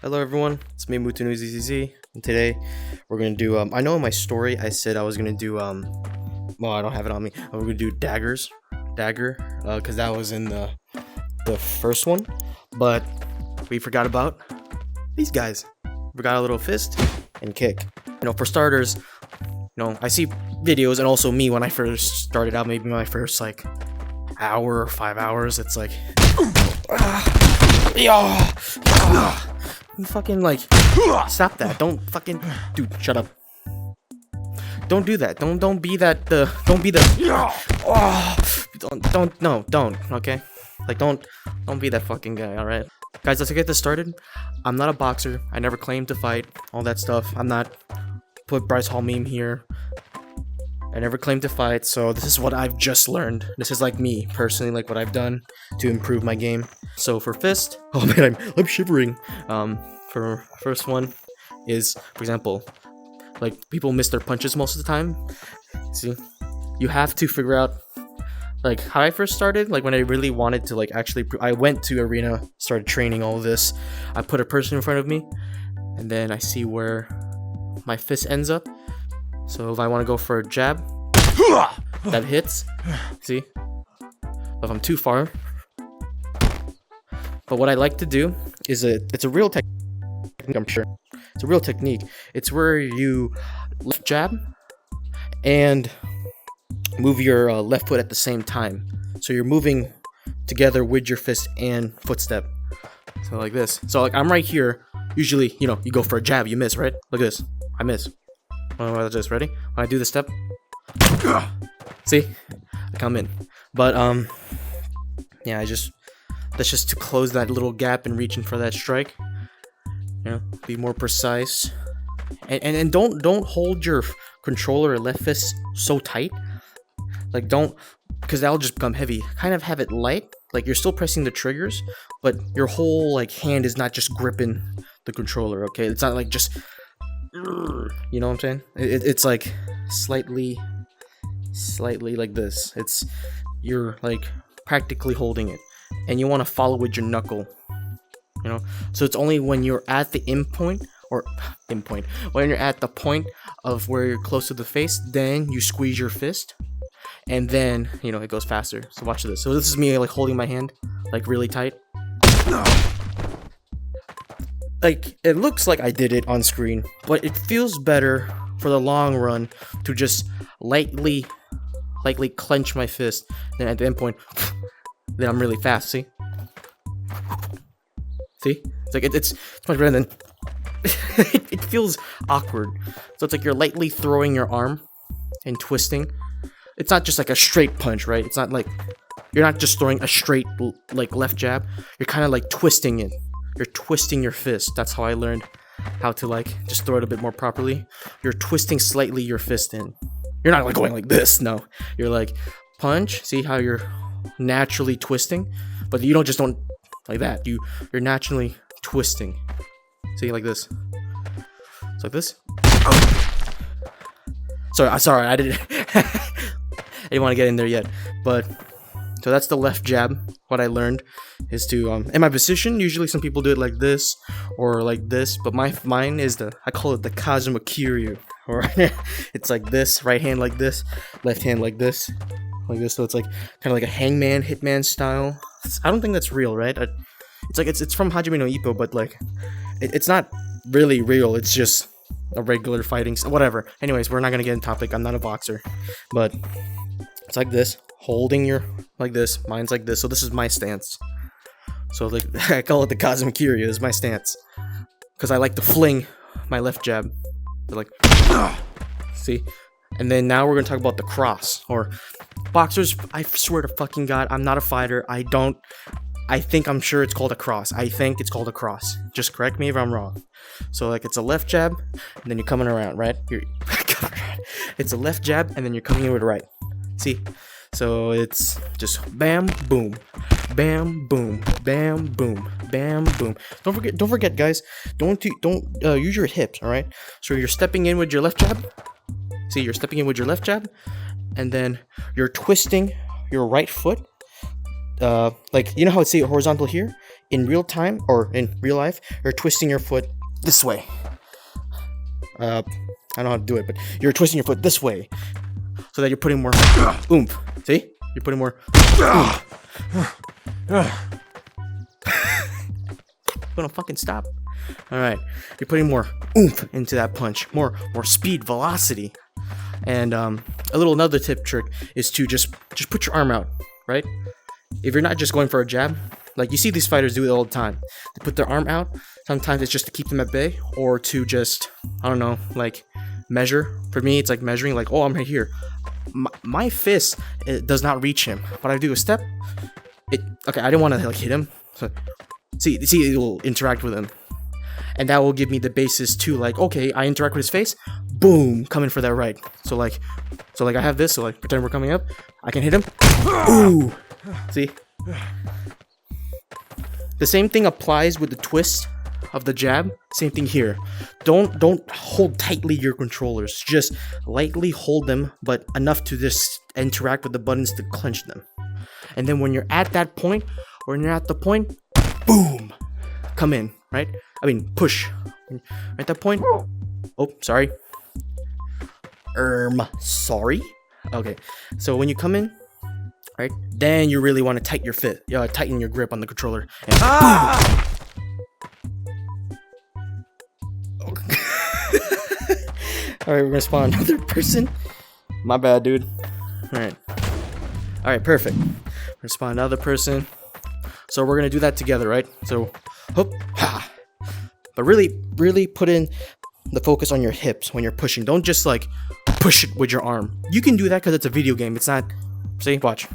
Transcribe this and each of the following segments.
Hello everyone, it's me MutuNewsZZ, and today we're gonna do I know in my story I said I was gonna do well, I don't have it on me. We're gonna do dagger, because that was in the first one, but we forgot about these guys. Forgot a little fist and kick. For starters, I see videos, and also me when I first started out, maybe my first like hour or 5 hours, it's like you fucking like stop that. Don't fucking dude, shut up. Don't do that. Don't be that don't be the don't okay, like don't be that fucking guy. All right, guys, let's get this started. I'm not a boxer. I never claimed to fight, all that stuff. I'm not put Bryce Hall meme here. I never claimed to fight, so this is what I've just learned. This is like me personally, like what I've done to improve my game. So for fist, oh man, I'm shivering. For first one is, for example, like people miss their punches most of the time. See, you have to figure out like how I first started. Like when I really wanted to like actually, I went to arena, started training all of this. I put a person in front of me, and then I see where my fist ends up. So if I want to go for a jab, that hits. See? If I'm too far. But what I like to do is it's a real technique, I'm sure. It's a real technique. It's where you left jab and move your left foot at the same time. So you're moving together with your fist and footstep. So like this. So like I'm right here. Usually, you go for a jab, you miss, right? Look at this. I miss. Just ready? When I do the step, see, I come in. But yeah, that's just to close that little gap and reaching for that strike. Be more precise, and don't hold your controller or left fist so tight. Like don't, because that'll just become heavy. Kind of have it light, like you're still pressing the triggers, but your whole like hand is not just gripping the controller. Okay, it's not like just. You know what I'm saying? It's like slightly like this. You're like practically holding it, and you want to follow with your knuckle. So it's only when you're at the when you're at the point of where you're close to the face, then you squeeze your fist, and then it goes faster. So watch this. So this is me like holding my hand like really tight. Like, it looks like I did it on screen, but it feels better for the long run to just lightly clench my fist. Then at the end point, then I'm really fast. See? It's like it's much better than. It feels awkward. So it's like you're lightly throwing your arm and twisting. It's not just like a straight punch, right? It's not like you're not just throwing a straight like left jab. You're kind of like twisting it. You're twisting your fist. That's how I learned how to like just throw it a bit more properly. You're twisting slightly your fist in. You're not like going like this. No, you're like punch. See how you're naturally twisting, but you don't like that. You're naturally twisting. See, like this. It's like this. Sorry, I didn't. I didn't want to get in there yet, but. So that's the left jab. What I learned is to in my position, usually some people do it like this or like this, but mine is I call it the Kazuma Kiryu, or it's like this, right hand like this, left hand like this. So it's like kind of like a hangman hitman style. I don't think that's real, right? It's from Hajime no Ippo, but like it's not really real. It's just a regular fighting whatever. Anyways, we're not gonna get in topic. I'm not a boxer, but it's like this. Holding your like this, mine's like this. So this is my stance. So like I call it the Kazuma Kiryu is my stance, because I like to fling my left jab. They're like, see, and then now we're gonna talk about the cross or boxers. I swear to fucking God, I'm not a fighter. I'm sure it's called a cross. I think it's called a cross. Just correct me if I'm wrong. So like it's a left jab, and then you're coming around, right? It's a left jab, and then you're coming in with a right. See. So it's just bam, boom, bam, boom, bam, boom, bam, boom. Don't forget, guys. Don't use your hips. All right. So you're stepping in with your left jab. See, you're stepping in with your left jab, and then you're twisting your right foot. Like how it's horizontal here. in real time or in real life, you're twisting your foot this way. I don't know how to do it, but you're twisting your foot this way so that you're putting more oomph. See? You're putting more oomph. Gonna fucking stop. All right, you're putting more oomph into that punch, more speed, velocity. And another tip trick is to just put your arm out, right? If you're not just going for a jab, like you see these fighters do it all the time. They put their arm out. Sometimes it's just to keep them at bay, or to just, I don't know, like measure. For me, it's like measuring, like, oh, I'm right here. My fist, it does not reach him. But I do a step. Okay, I didn't want to like hit him. So see, it will interact with him, and that will give me the basis to like, okay, I interact with his face. Boom, coming for that right. So like I have this. So like, pretend we're coming up. I can hit him. Ooh, see. The same thing applies with the twist of the jab. Same thing here. Don't hold tightly your controllers. Just lightly hold them, but enough to just interact with the buttons to clench them. And then when you're at that point, boom, come in, right? I mean, push. At that point, oh, sorry. Sorry. Okay, so when you come in, right, then you really want to tighten your grip on the controller. And Alright, we're gonna spawn another person. My bad, dude. Alright, perfect. We're gonna spawn another person. So we're gonna do that together, right? So, hoop, ha. But really put in the focus on your hips when you're pushing. Don't just like push it with your arm. You can do that because it's a video game. It's not. See, watch.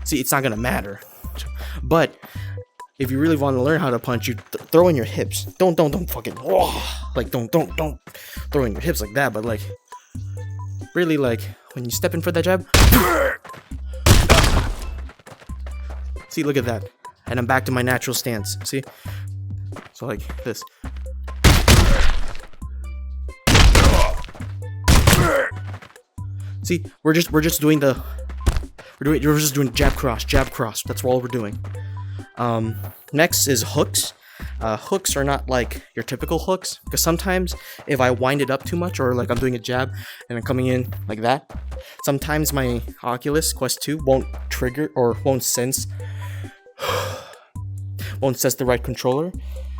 See, it's not gonna matter. But if you really want to learn how to punch, you throw in your hips. Don't fucking like don't throw in your hips like that. But like really, like when you step in for that jab. See, look at that, and I'm back to my natural stance. See, so like this. See, we're just doing jab cross. That's all we're doing. Next is hooks. Hooks are not like your typical hooks, because sometimes if I wind it up too much, or like I'm doing a jab and I'm coming in like that, sometimes my Oculus Quest 2 won't trigger or won't sense the right controller,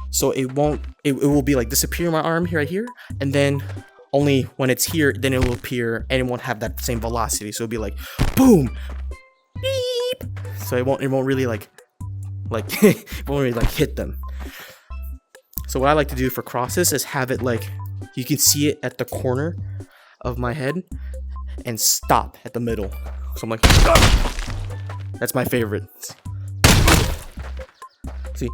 so it will be like disappear my arm right here, and then only when it's here, then it will appear, and it won't have that same velocity. So it'll be like boom, beep. So it won't really like it won't really like hit them. So what I like to do for crosses is have it like you can see it at the corner of my head and stop at the middle. So I'm like, that's my favorite. See.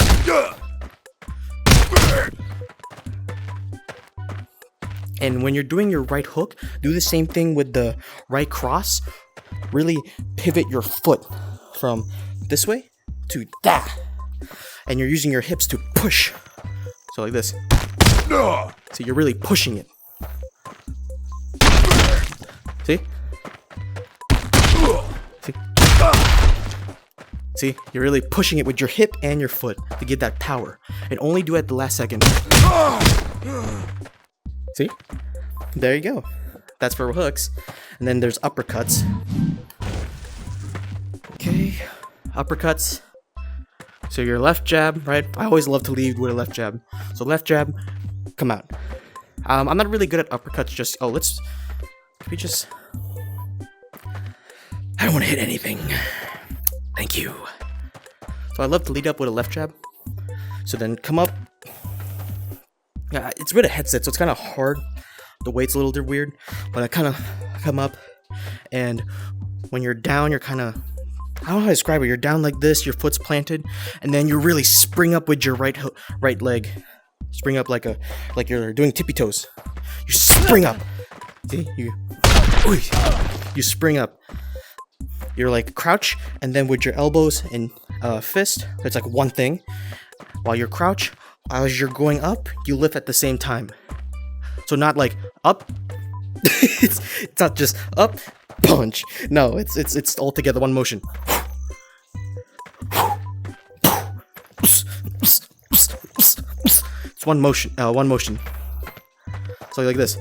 And when you're doing your right hook, do the same thing with the right cross. Really pivot your foot from this way to that. And you're using your hips to push. So like this. So you're really pushing it. See? See? You're really pushing it with your hip and your foot to get that power. And only do it at the last second. See? There you go. That's for hooks. And then there's uppercuts. Okay. Uppercuts. So your left jab, right? I always love to lead with a left jab. So left jab, come out. I'm not really good at uppercuts. I don't want to hit anything. Thank you. So I love to lead up with a left jab. So then come up. Yeah, it's with a headset, so it's kind of hard. The weight's a little bit weird, but I kind of come up, and when you're down, you're kind of, I don't know how to describe it. You're down like this, your foot's planted, and then you really spring up with your right leg. Spring up like you're doing tippy toes. You spring up. See, you spring up. You're like crouch, and then with your elbows and fist, it's like one thing. While you're crouch, as you're going up, you lift at the same time. So not like up. it's not just up, punch. No, it's all together, one motion. It's one motion. One motion. So like this.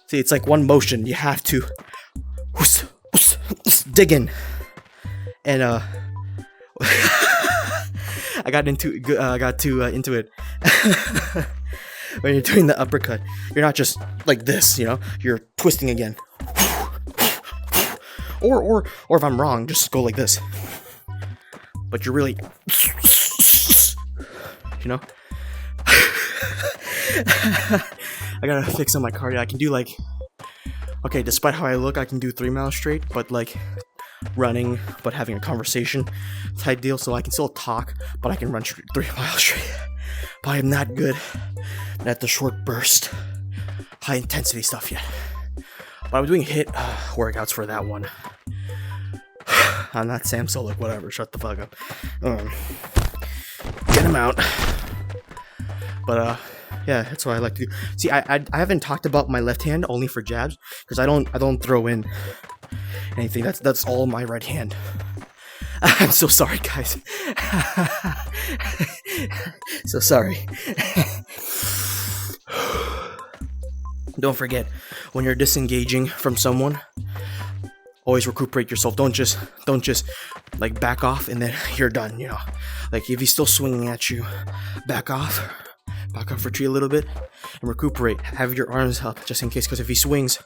See, it's like one motion. You have to dig in, and I got into it. When you're doing the uppercut, you're not just like this, you know. You're twisting again, or if I'm wrong, just go like this. But you're really, you know. I gotta fix on my cardio. I can do like, okay, despite how I look, I can do 3 miles straight, but like running, but having a conversation type deal. So I can still talk, but I can run 3 miles straight. But I'm not good at the short burst, high intensity stuff yet. But I'm doing HIIT workouts for that one. I'm not Sam Solik, whatever. Shut the fuck up. Get him out. But yeah, that's what I like to do. See, I haven't talked about my left hand only for jabs because I don't throw in anything. That's all my right hand. I'm so sorry, guys. So sorry. Don't forget, when you're disengaging from someone, always recuperate yourself. Don't just like back off and then you're done, you know. Like if he's still swinging at you, back off, retreat a little bit, and recuperate. Have your arms up just in case, because if he swings,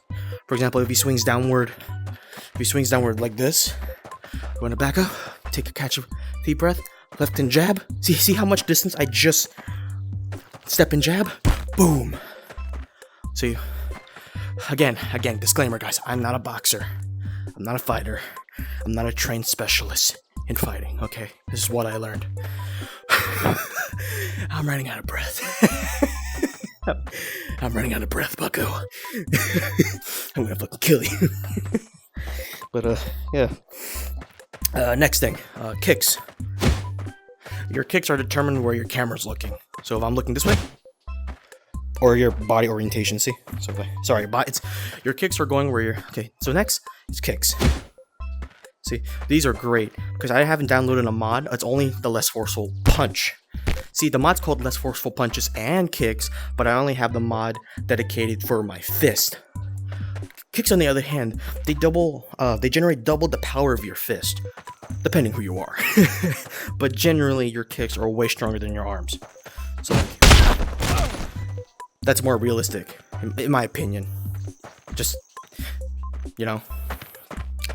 for example, if he swings downward like this, you want to back up, take a catch of deep breath, left and jab. See how much distance I just step and jab, boom. So again, disclaimer, guys, I'm not a boxer, I'm not a fighter, I'm not a trained specialist in fighting. Okay, this is what I learned. I'm running out of breath. I'm running out of breath, bucko. I'm gonna fucking kill you. But yeah. Next thing, kicks. Your kicks are determined where your camera's looking. So if I'm looking this way, or your body orientation, see? So sorry, it's your kicks are going where you're. Okay, so next is kicks. See, these are great because I haven't downloaded a mod. It's only the less forceful punch. See, the mod's called less forceful punches and kicks, but I only have the mod dedicated for my fist. Kicks, on the other hand, they generate double the power of your fist, depending who you are. But generally, your kicks are way stronger than your arms. So that's more realistic, in my opinion. Just, you know.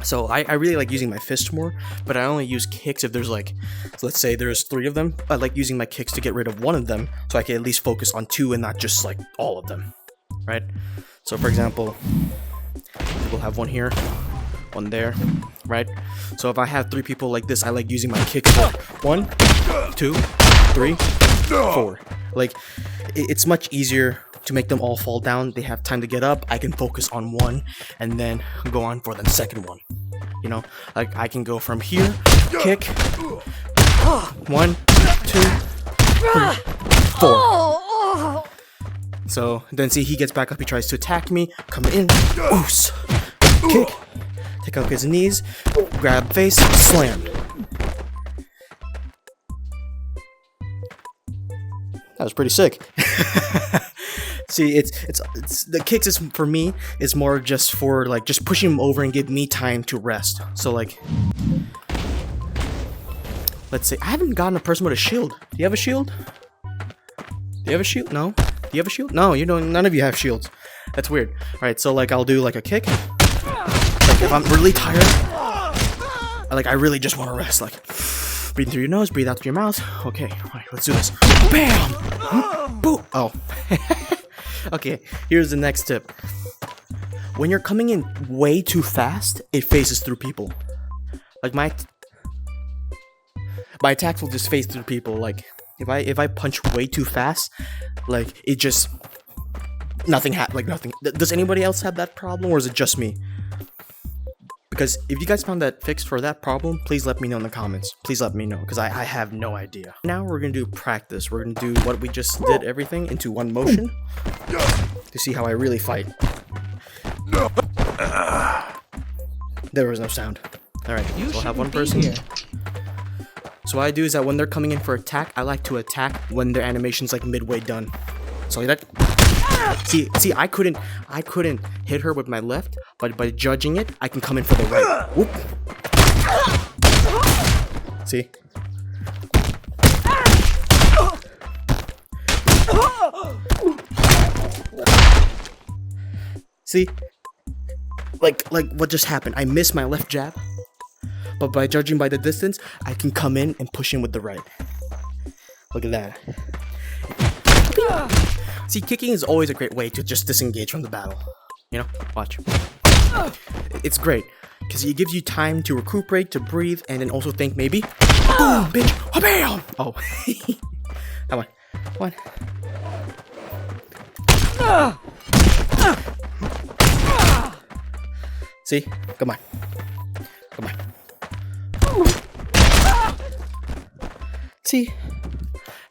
So I really like using my fist more, but I only use kicks if there's like, let's say there's 3 of them. I like using my kicks to get rid of one of them, so I can at least focus on 2 and not just like all of them, right? So for example, we'll have one here, one there, right? So if I have 3 people like this, I like using my kicks for 1, 2, 3, 4. Like, it's much easier to make them all fall down. They have time to get up. I can focus on one and then go on for the second one. You know, like I can go from here, kick, 1, 2, 3, 4. So then see, he gets back up, he tries to attack me, come in, oos, kick, take out his knees, grab face, slam. That was pretty sick. See, it's the kicks is for me is more just for like just pushing him over and give me time to rest. So like, let's say I haven't gotten a person with a shield. Do you have a shield? Do you have a shield? No. Do you have a shield? No, you don't. None of you have shields. That's weird. All right, so like I'll do like a kick. Like if I'm really tired, I really just want to rest. Like breathe through your nose, breathe out through your mouth. Okay, all right, let's do this. Bam! Boom! Oh. Okay, here's the next tip. When you're coming in way too fast, it phases through people. Like my attacks will just phase through people. Like if I punch way too fast, like it just nothing. Does anybody else have that problem, or is it just me? Because if you guys found that fix for that problem, please let me know in the comments. Please let me know, because I have no idea. Now we're gonna do practice. We're gonna do what we just did, everything into one motion, to see how I really fight. There was no sound. Alright, so I'll have one person. So what I do is that when they're coming in for attack, I like to attack when their animation's like midway done. So like that. See, I couldn't hit her with my left, but by judging it, I can come in for the right. Whoop. See? See? Like what just happened? I missed my left jab, but by judging by the distance, I can come in and push in with the right. Look at that. See, kicking is always a great way to just disengage from the battle. You know? Watch. It's great, because it gives you time to recuperate, to breathe, and then also think maybe, boom, bitch, bam! Oh. Come on. Come on. See? Come on. Come on. See?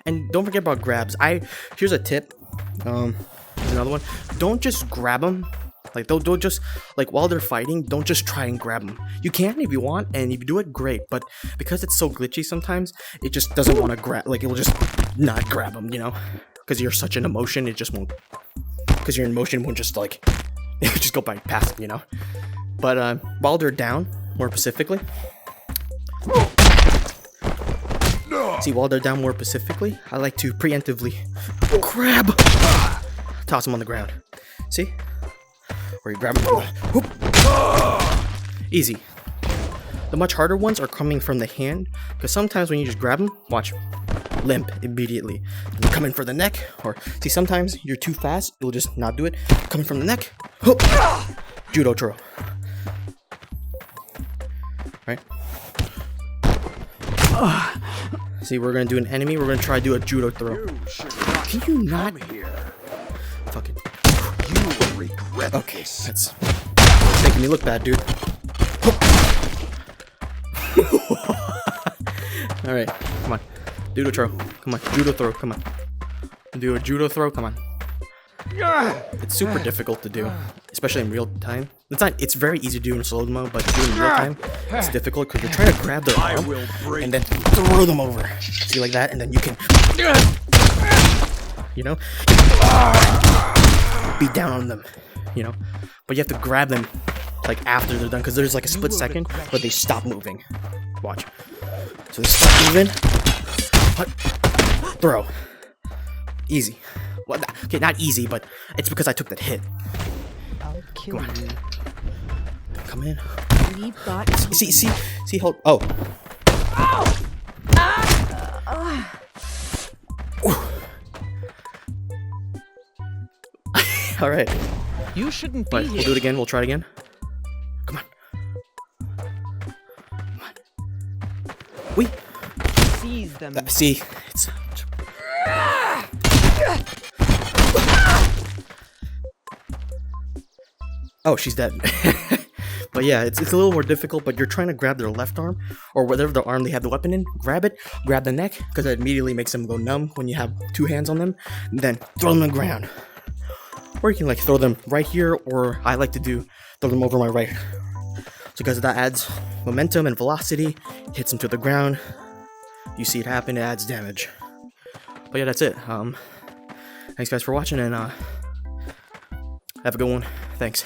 And don't forget about grabs. Here's a tip. Here's another one. Don't just grab them. Like, don't just, like, while they're fighting, don't just try and grab them. You can if you want, and if you do it, great. But because it's so glitchy sometimes, it just doesn't want to grab, like, it'll just not grab them, you know? Because you're such an emotion, it just won't. Because your emotion won't just, like, it would just go by past them, you know? But, while they're down, more specifically. See, while they're down more specifically, I like to preemptively grab, toss them on the ground. See? Or you grab them. Whoop. Easy. The much harder ones are coming from the hand, because sometimes when you just grab them, watch, limp immediately. You come in for the neck, or see, sometimes you're too fast, it'll just not do it. Coming from the neck, whoop. Judo throw. Right? See, we're gonna do an enemy. We're gonna try to do a judo throw. Can you not? Fucking. You will regret Okay, this. that's making me look bad, dude. All right, come on. Judo throw. Come on. Judo throw. Come on. Do a judo throw. Come on. It's super difficult to do, especially in real time. It's very easy to do in slow mo, but doing in real time, it's difficult because you're trying to grab their arm and then throw them over. See, like that, and then you can, you know, beat down on them, you know. But you have to grab them like after they're done, because there's like a split second where they stop moving. Watch. So they stop moving. Throw. Easy. Well, okay, not easy, but it's because I took that hit. I'll kill you. Come in. We've got see, hold. Oh. All right. You shouldn't be Right, here. we'll do it again. We'll try it again. Come on. Come on. We. Seize them. See, it's. Oh, she's dead. But yeah, it's a little more difficult, but you're trying to grab their left arm, or whatever the arm they have the weapon in, grab it, grab the neck, because it immediately makes them go numb when you have two hands on them, and then throw them on the ground. Or you can like throw them right here, or I like to throw them over my right. So because that adds momentum and velocity, hits them to the ground, you see it happen, it adds damage. But yeah, that's it. Thanks guys for watching, and have a good one. Thanks.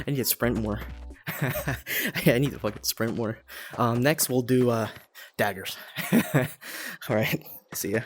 I need to sprint more. I need to fucking sprint more. Next we'll do daggers. Alright, see ya.